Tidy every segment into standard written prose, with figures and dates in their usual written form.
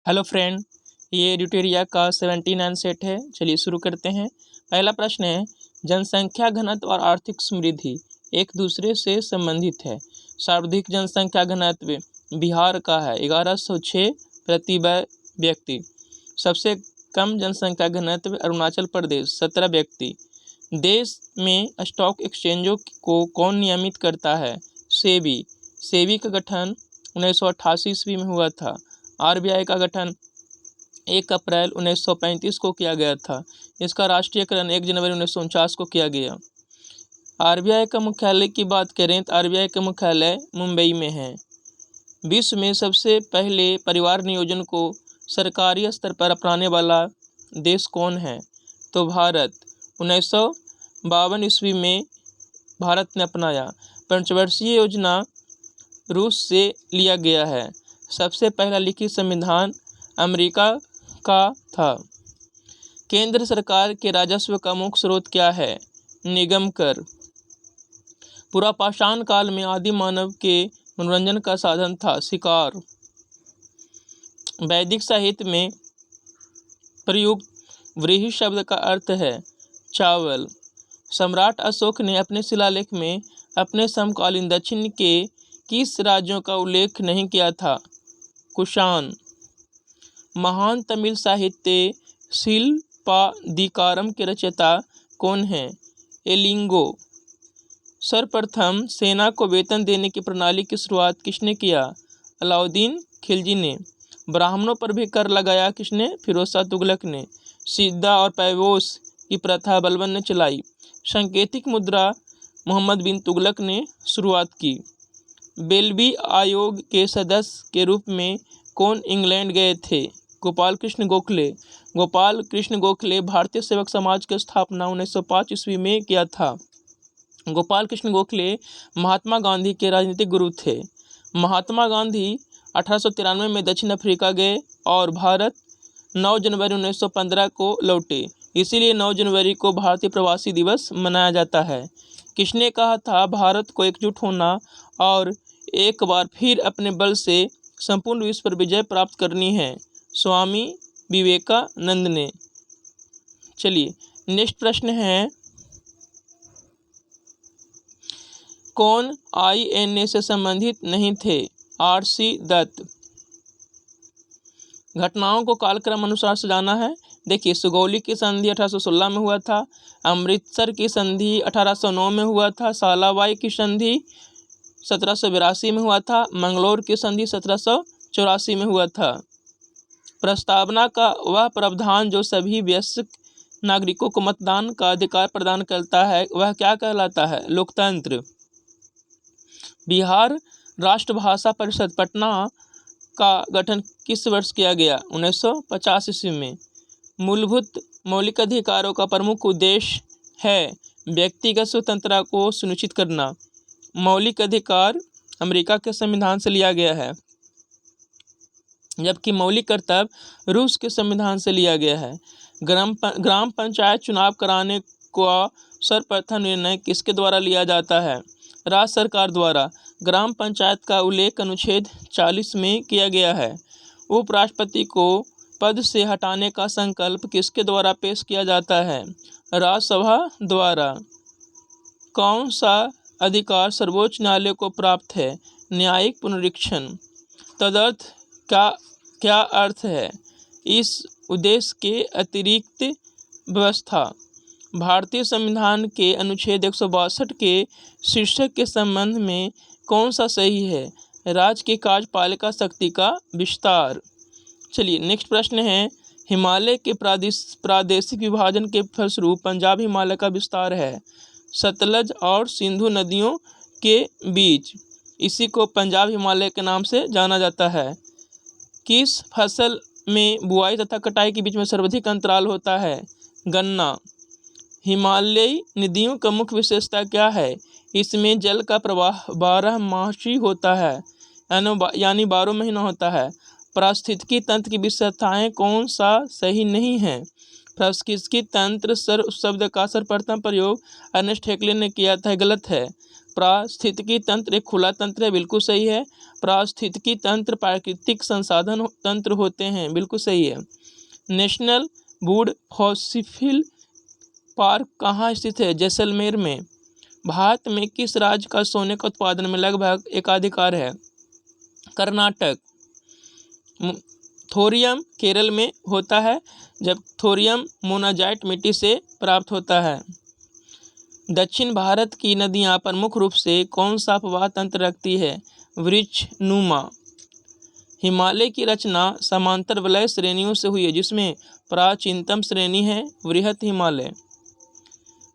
Hello friend, ये ड्यूटेरिया का 79 set है। चलिए शुरू करते हैं। पहला प्रश्न है, जनसंख्या घनत्व और आर्थिक समृद्धि एक दूसरे से संबंधित है। सर्वाधिक जनसंख्या घनत्व बिहार का है 1106 प्रति व्यक्ति। सबसे कम जनसंख्या घनत्व अरुणाचल प्रदेश 17 व्यक्ति। देश में स्टॉक एक्सचेंजों को कौन नियमित करता है? सेबी। सेबी का गठन 1988 ईस्वी में हुआ था। आरबीआई का गठन 1 अप्रैल 1935 को किया गया था। इसका राष्ट्रीयकरण 1 जनवरी 1949 को किया गया। आरबीआई का मुख्यालय की बात करें तो आरबीआई का मुख्यालय मुंबई में है। विश्व में सबसे पहले परिवार नियोजन को सरकारी स्तर पर अपनाने वाला देश कौन है? तो भारत। 1952 ईस्वी में भारत ने अपनाया। पंचवर्षीय योजना रूस से लिया गया है। सबसे पहला लिखित संविधान अमेरिका का था। केंद्र सरकार के राजस्व का मुख्य स्रोत क्या है? निगम कर। पुरापाषाण काल में आदि मानव के मनोरंजन का साधन था शिकार। वैदिक साहित्य में प्रयुक्त व्रीहि शब्द का अर्थ है चावल। सम्राट अशोक ने अपने शिलालेख में अपने समकालीन दक्षिण के किस राज्यों का उल्लेख नहीं किया था? कुषाण। महान तमिल साहित्य शिल्पादिकारम के रचयिता कौन हैं? एलिंगो। सर्वप्रथम सेना को वेतन देने की प्रणाली की शुरुआत किसने किया? अलाउद्दीन खिलजी ने। ब्राह्मणों पर भी कर लगाया किसने? फिरोज शाह तुगलक ने। सिद्धा और पैबोस की प्रथा बलबन ने चलाई। सांकेतिक मुद्रा मोहम्मद बिन तुगलक ने शुरुआत की। बेल्बी आयोग के सदस्य के रूप में कौन इंग्लैंड गए थे? गोपाल कृष्ण गोखले। गोपाल कृष्ण गोखले भारतीय सेवक समाज की स्थापना 1905 ईस्वी में किया था। गोपाल कृष्ण गोखले महात्मा गांधी के राजनीतिक गुरु थे। महात्मा गांधी 1893 में दक्षिण अफ्रीका गए और भारत 9 जनवरी 1915 को लौटे। इसीलिए 9 जनवरी को भारतीय प्रवासी दिवस मनाया जाता है। किसने कहा था भारत को एकजुट होना और एक बार फिर अपने बल से संपूर्ण विश्व पर विजय प्राप्त करनी है? स्वामी विवेकानंद ने। चलिए नेक्स्ट प्रश्न है, कौन आईएनए से संबंधित नहीं थे? आरसी दत्त। घटनाओं को कालक्रम अनुसार सजाना है। देखिए, सुगौली की संधि 1816 में हुआ था। अमृतसर की संधि 1809 में हुआ था। सालाबाई की संधि 1782 में हुआ था। मंगलोर की संधि 1784 में हुआ था। प्रस्तावना का वह प्रावधान जो सभी वयस्क नागरिकों को मतदान का अधिकार प्रदान करता है वह क्या कहलाता है? लोकतंत्र। बिहार राष्ट्रभाषा परिषद पटना का गठन किस वर्ष किया गया? 1950 ईस्वी में। मूलभूत मौलिक अधिकारों का प्रमुख उद्देश्य है व्यक्तिगत स्वतंत्रता को सुनिश्चित करना। मौलिक अधिकार अमेरिका के संविधान से लिया गया है, जबकि मौलिक कर्तव्य रूस के संविधान से लिया गया है। ग्राम पंचायत चुनाव कराने का सर्वप्रथम निर्णय किसके द्वारा लिया जाता है? राज्य सरकार द्वारा। ग्राम पंचायत का उल्लेख अनुच्छेद 40 में किया गया है। उपराष्ट्रपति को पद से हटाने का संकल्प किसके द्वारा पेश किया जाता है? राज्यसभा द्वारा। कौन सा अधिकार सर्वोच्च न्यायालय को प्राप्त है? न्यायिक पुनरीक्षण। तदर्थ का क्या अर्थ है? इस उद्देश्य के अतिरिक्त व्यवस्था। भारतीय संविधान के अनुच्छेद 162 के शीर्षक के संबंध में कौन सा सही है? राज्य की कार्यपालिका शक्ति का विस्तार। चलिए नेक्स्ट प्रश्न है, हिमालय के प्रादेशिक विभाजन के फलस्वरूप पंजाब हिमालय का विस्तार है सतलज और सिंधु नदियों के बीच। इसी को पंजाब हिमालय के नाम से जाना जाता है। किस फसल में बुआई तथा कटाई के बीच में सर्वाधिक अंतराल होता है? गन्ना। हिमालयी नदियों का मुख्य विशेषता क्या है? इसमें जल का प्रवाह 12मासी होता है, यानी 12 महीना होता है। पारिस्थितिकी तंत्र की विशेषताएं कौन सा सही नहीं है? पारिस्थितिकी तंत्र शब्द का सर्वप्रथम प्रयोग अर्नेस्ट हेक्ले ने किया था, गलत है। पारिस्थितिकी तंत्र एक खुला तंत्र है, बिल्कुल सही है। पारिस्थितिकी तंत्र प्राकृतिक संसाधन तंत्र होते हैं। बिल्कुल सही है। नेशनल वुड फॉसिल पार्क कहाँ स्थित है? जैसलमेर में। भारत में किस राज्य का सोने का उत्पादन में लगभग एकाधिकार है? कर्नाटक। थोरियम केरल में होता है, जब थोरियम मोनाजाइट मिट्टी से प्राप्त होता है। दक्षिण भारत की नदियाँ प्रमुख रूप से कौन सा प्रवाह तंत्र रखती है? वृक्षनुमा। हिमालय की रचना समांतर वलय श्रेणियों से हुई है, जिसमें प्राचीनतम श्रेणी है वृहत हिमालय।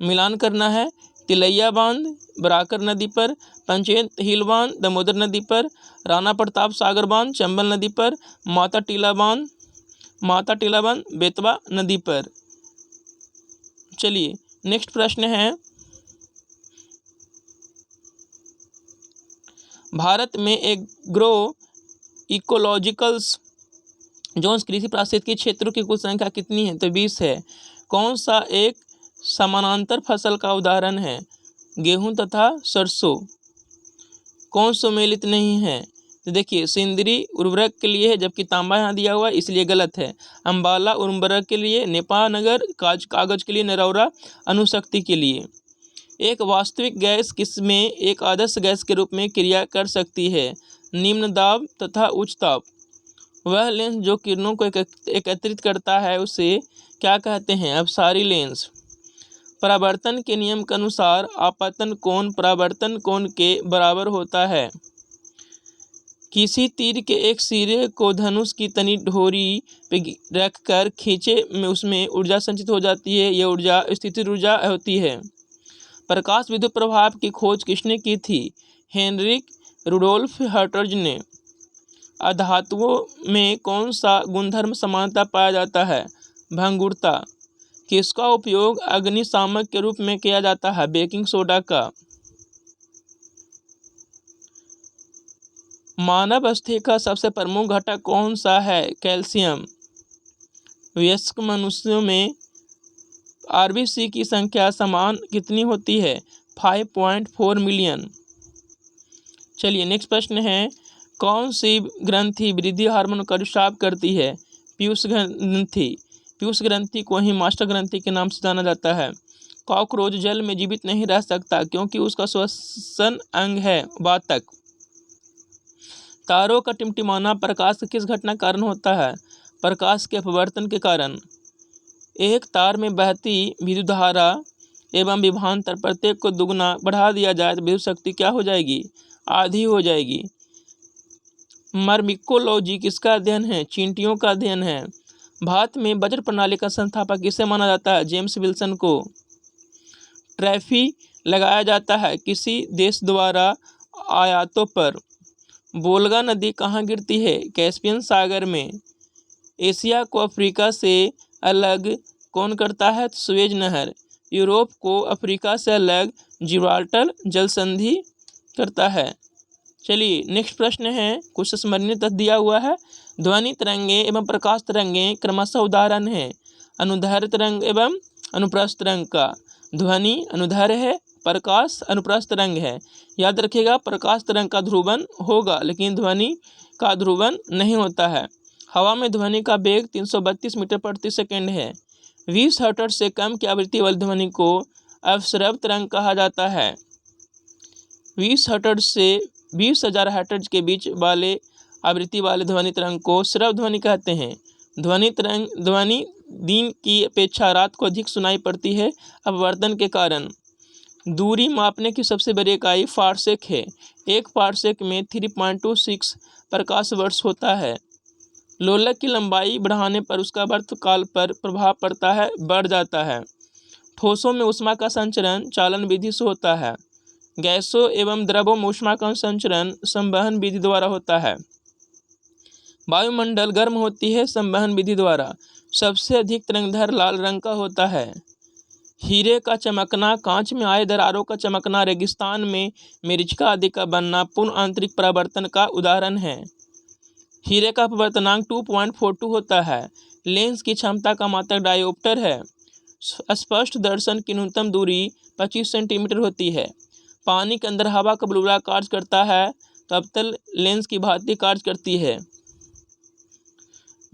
मिलान करना है। तिलैया बांध बराकर नदी पर, पंचेत हिल बांध दामोदर नदी पर, राणा प्रताप सागर बांध चंबल नदी पर, माता टीला बांध बेतवा नदी पर। चलिए नेक्स्ट प्रश्न है, भारत में एग्रो इकोलॉजिकल्स जोन्स कृषि पारिस्थितिकी क्षेत्रों की कुल संख्या कितनी है? तो 20 है। कौन सा एक समानांतर फसल का उदाहरण है? गेहूं तथा सरसों। कौन सुमेलित नहीं है? तो देखिए, सिंदरी उर्वरक के लिए है, जबकि तांबा यहाँ दिया हुआ है इसलिए गलत है। अम्बाला उर्वरक के लिए, नेपानगर कागज के लिए, नरौरा अणुशक्ति के लिए। एक वास्तविक गैस किसमें एक आदर्श गैस के रूप में क्रिया कर सकती है? निम्न दाब तथा उच्च ताप। वह लेंस जो किरणों को एकत्रित करता है उसे क्या कहते हैं? अपसारी लेंस। परावर्तन के नियम के अनुसार आपतन कोण परावर्तन कोण के बराबर होता है। किसी तीर के एक सिरे को धनुष की तनी डोरी पे रखकर खींचे में उसमें ऊर्जा संचित हो जाती है। यह ऊर्जा स्थितिज ऊर्जा होती है। प्रकाश विद्युत प्रभाव की खोज किसने की थी? हेनरिक रुडोल्फ हर्ट्ज ने। अधातुओं में कौन सा गुणधर्म समानता पाया जाता है? भंगुरता। किसका उपयोग अग्निशामक के रूप में किया जाता है? बेकिंग सोडा का। मानव अस्थि का सबसे प्रमुख घटक कौन सा है? कैल्शियम। वयस्क मनुष्यों में आरबीसी की संख्या समान कितनी होती है? 5.4 मिलियन। चलिए नेक्स्ट प्रश्न है, कौन सी ग्रंथि वृद्धि हार्मोन का रिसाव करती है? पीयूष ग्रंथि। पीयूष ग्रंथि को ही मास्टर ग्रंथि के नाम से जाना जाता है। कॉकरोच जल में जीवित नहीं रह सकता क्योंकि उसका श्वसन अंग है वातक। तारों का टिमटिमाना प्रकाश के किस घटना कारण होता है? प्रकाश के अपवर्तन के कारण। एक तार में बहती विद्युत धारा एवं विभवांतर प्रत्येक को दुगना बढ़ा दिया जाए तो विद्युत शक्ति क्या हो जाएगी? आधी हो जाएगी। मर्मिकोलॉजी किसका अध्ययन है? चींटियों का अध्ययन है। भारत में बजट प्रणाली का संस्थापक किसे माना जाता है? जेम्स विल्सन को। टैरिफ लगाया जाता है किसी देश द्वारा आयातों पर? वोल्गा नदी कहाँ गिरती है? कैस्पियन सागर में। एशिया को अफ्रीका से अलग कौन करता है? सुएज नहर। यूरोप को अफ्रीका से अलग जिब्राल्टर जल संधि करता है। चलिए नेक्स्ट प्रश्न है, कुछ स्मरणीय तथ्य दिया हुआ है। ध्वनि तरंगे एवं प्रकाश तरंगे क्रमशः उदाहरण है अनुदैर्घ्य तरंग एवं अनुप्रस्थ तरंग का। ध्वनि अनुदैर्घ्य है, प्रकाश अनुप्रस्थ तरंग है। याद रखिएगा, प्रकाश तरंग का ध्रुवन होगा लेकिन ध्वनि का ध्रुवन नहीं होता है। हवा में ध्वनि का वेग 332 मीटर प्रति सेकेंड है। 20 हर्ट्ज से कम की आवृत्ति वाली ध्वनि को अवश्रव तरंग कहा जाता है। 20 हर्ट्ज से 20,000 हर्ट्ज के बीच वाले आवृत्ति वाले ध्वनि तरंग को श्रव्य ध्वनि कहते हैं। ध्वनि दिन की अपेक्षा रात को अधिक सुनाई पड़ती है अपवर्तन के कारण। दूरी मापने की सबसे बड़ी इकाई फारसेक है। एक फारसेक में 3.26 प्रकाश वर्ष होता है। लोलक की लंबाई बढ़ाने पर उसका वर्त काल पर प्रभाव पड़ता है, बढ़ जाता है। ठोसों में ऊष्मा का संचरण चालन विधि से होता है। गैसों एवं द्रवों में ऊष्मा का संचरण संवहन विधि द्वारा होता है। वायुमंडल गर्म होती है संवहन विधि द्वारा। सबसे अधिक तरंगदैर्घ्य लाल रंग का होता है। हीरे का चमकना, कांच में आए दरारों का चमकना, रेगिस्तान में मिर्चिका आदि का बनना पूर्ण आंतरिक परावर्तन का उदाहरण है। हीरे का अपवर्तनांक 2.42 होता है। लेंस की क्षमता का मात्रक डायोप्टर है। स्पष्ट दर्शन की न्यूनतम दूरी 25 सेंटीमीटर होती है। पानी के अंदर हवा का बुलबुला कार्य करता है तो अवतल लेंस की भांति कार्य करती है।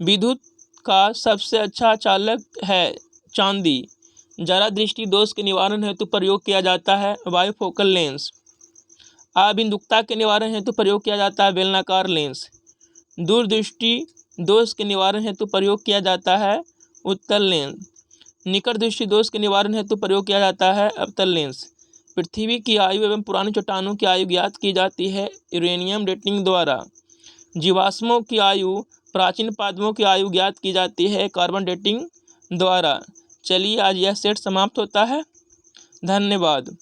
विद्युत का सबसे अच्छा चालक है चांदी। जरा दृष्टि दोष के निवारण हेतु प्रयोग किया जाता है बाइफोकल लेंस। अबिंदुकता के निवारण हेतु प्रयोग किया जाता है बेलनाकार लेंस। दूरदृष्टि दोष के निवारण हेतु प्रयोग किया जाता है उत्तल लेंस। निकट दृष्टि दोष के निवारण हेतु प्रयोग किया जाता है अवतल लेंस। पृथ्वी की आयु एवं पुरानी चट्टानों की आयु ज्ञात की जाती है यूरेनियम डेटिंग द्वारा। जीवाश्मों की आयु, प्राचीन पादपों की आयु ज्ञात की जाती है कार्बन डेटिंग द्वारा। चलिए आज यह सेट समाप्त होता है। धन्यवाद।